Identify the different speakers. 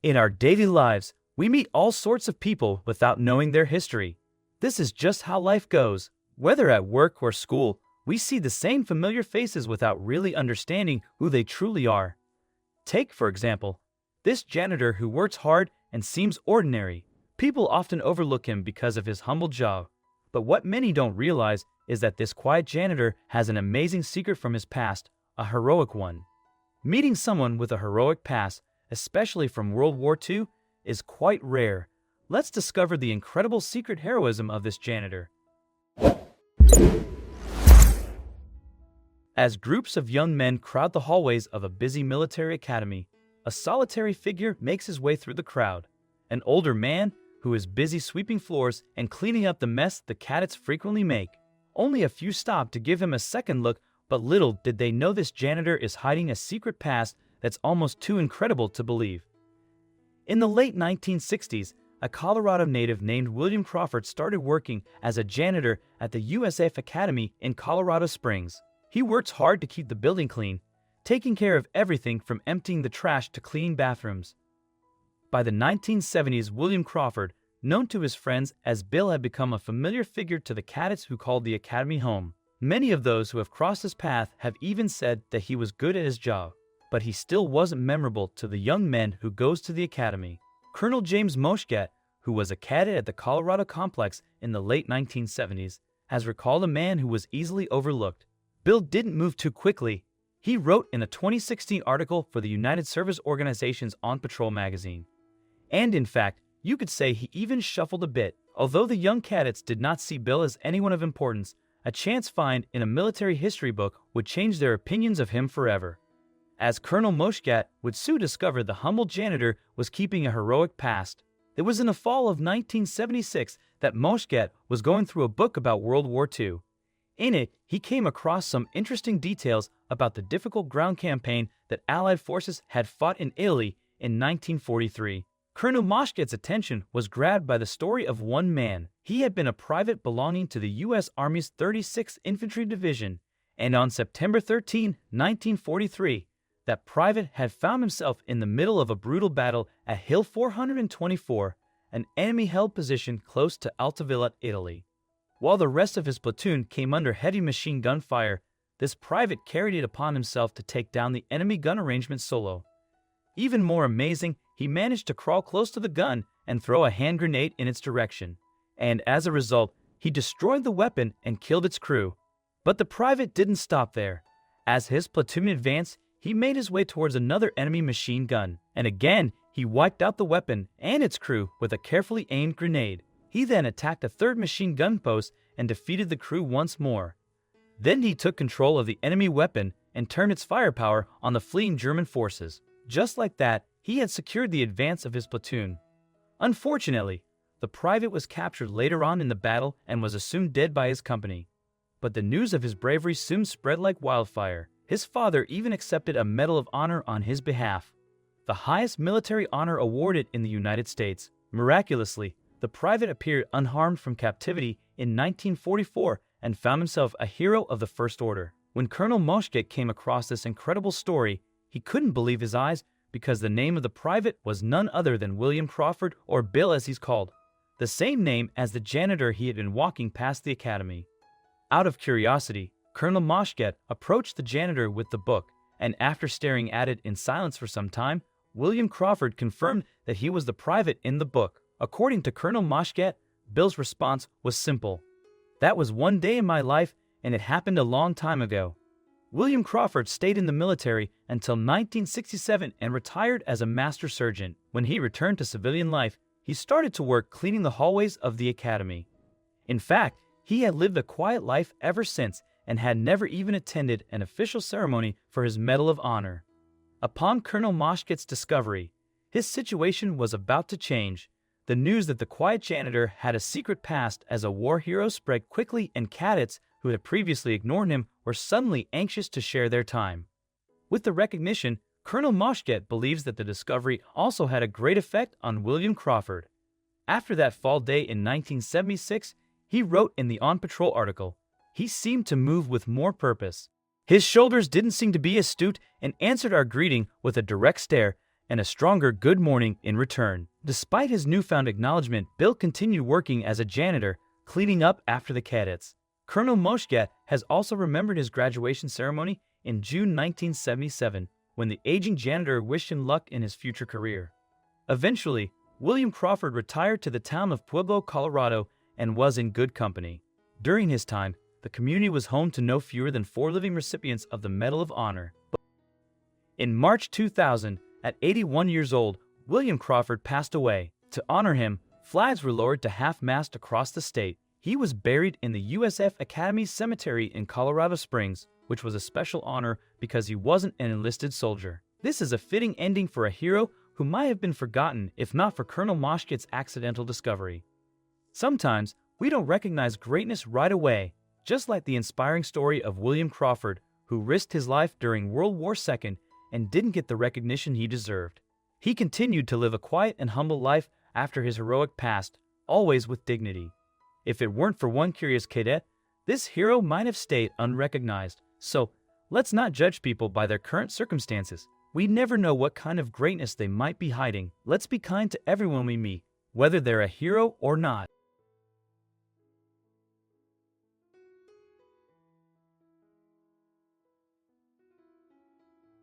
Speaker 1: In our daily lives, we meet all sorts of people without knowing their history. This is just how life goes. Whether at work or school, we see the same familiar faces without really understanding who they truly are. Take, for example, this janitor who works hard and seems ordinary. People often overlook him because of his humble job. But what many don't realize is that this quiet janitor has an amazing secret from his past, a heroic one. Meeting someone with a heroic past, especially from World War II, is quite rare. Let's discover the incredible secret heroism of this janitor. As groups of young men crowd the hallways of a busy military academy, a solitary figure makes his way through the crowd. An older man who is busy sweeping floors and cleaning up the mess the cadets frequently make. Only a few stop to give him a second look, but little did they know this janitor is hiding a secret past that's almost too incredible to believe. In the late 1960s, a Colorado native named William Crawford started working as a janitor at the USAF Academy in Colorado Springs. He works hard to keep the building clean, taking care of everything from emptying the trash to cleaning bathrooms. By the 1970s, William Crawford, known to his friends as Bill, had become a familiar figure to the cadets who called the academy home. Many of those who have crossed his path have even said that he was good at his job, but he still wasn't memorable to the young men who goes to the academy. Colonel James Moschgat, who was a cadet at the Colorado complex in the late 1970s, has recalled a man who was easily overlooked. Bill didn't move too quickly. He wrote in a 2016 article for the United Service Organization's On Patrol magazine. And in fact, you could say he even shuffled a bit. Although the young cadets did not see Bill as anyone of importance, a chance find in a military history book would change their opinions of him forever. As Colonel Moschgat would soon discover, the humble janitor was keeping a heroic past. It was in the fall of 1976 that Moschgat was going through a book about World War II. In it, he came across some interesting details about the difficult ground campaign that Allied forces had fought in Italy in 1943. Colonel Moschgat's attention was grabbed by the story of one man. He had been a private belonging to the U.S. Army's 36th Infantry Division, and on September 13, 1943, that private had found himself in the middle of a brutal battle at Hill 424, an enemy-held position close to Altavilla, Italy. While the rest of his platoon came under heavy machine gun fire, this private carried it upon himself to take down the enemy gun arrangement solo. Even more amazing, he managed to crawl close to the gun and throw a hand grenade in its direction, and as a result, he destroyed the weapon and killed its crew. But the private didn't stop there. As his platoon advanced, he made his way towards another enemy machine gun, and again, he wiped out the weapon and its crew with a carefully aimed grenade. He then attacked a third machine gun post and defeated the crew once more. Then he took control of the enemy weapon and turned its firepower on the fleeing German forces. Just like that, he had secured the advance of his platoon. Unfortunately, the private was captured later on in the battle and was assumed dead by his company. But the news of his bravery soon spread like wildfire. His father even accepted a Medal of Honor on his behalf, the highest military honor awarded in the United States. Miraculously, the private appeared unharmed from captivity in 1944 and found himself a hero of the First Order. When Colonel Moschgat came across this incredible story, he couldn't believe his eyes because the name of the private was none other than William Crawford, or Bill as he's called, the same name as the janitor he had been walking past the academy. Out of curiosity, Colonel Moschgat approached the janitor with the book, and after staring at it in silence for some time, William Crawford confirmed that he was the private in the book. According to Colonel Moschgat, Bill's response was simple. "That was one day in my life, and it happened a long time ago." William Crawford stayed in the military until 1967 and retired as a master sergeant. When he returned to civilian life, he started to work cleaning the hallways of the academy. In fact, he had lived a quiet life ever since and had never even attended an official ceremony for his Medal of Honor. Upon Colonel Moschgat's discovery, his situation was about to change. The news that the quiet janitor had a secret past as a war hero spread quickly, and cadets who had previously ignored him were suddenly anxious to share their time. With the recognition, Colonel Moschgat believes that the discovery also had a great effect on William Crawford. After that fall day in 1976, he wrote in the On Patrol article, "He seemed to move with more purpose. His shoulders didn't seem to be astute and answered our greeting with a direct stare, and a stronger good morning in return. Despite his newfound acknowledgement, Bill continued working as a janitor, cleaning up after the cadets. Colonel Moshgat has also remembered his graduation ceremony in June 1977, when the aging janitor wished him luck in his future career. Eventually, William Crawford retired to the town of Pueblo, Colorado, and was in good company. During his time, the community was home to no fewer than 4 living recipients of the Medal of Honor. In March 2000, at 81 years old, William Crawford passed away. To honor him, flags were lowered to half-mast across the state. He was buried in the USF Academy Cemetery in Colorado Springs, which was a special honor because he wasn't an enlisted soldier. This is a fitting ending for a hero who might have been forgotten if not for Colonel Moshkat's accidental discovery. Sometimes, we don't recognize greatness right away, just like the inspiring story of William Crawford, who risked his life during World War II and didn't get the recognition he deserved. He continued to live a quiet and humble life after his heroic past, always with dignity. If it weren't for one curious cadet, this hero might have stayed unrecognized. So, let's not judge people by their current circumstances. We never know what kind of greatness they might be hiding. Let's be kind to everyone we meet, whether they're a hero or not.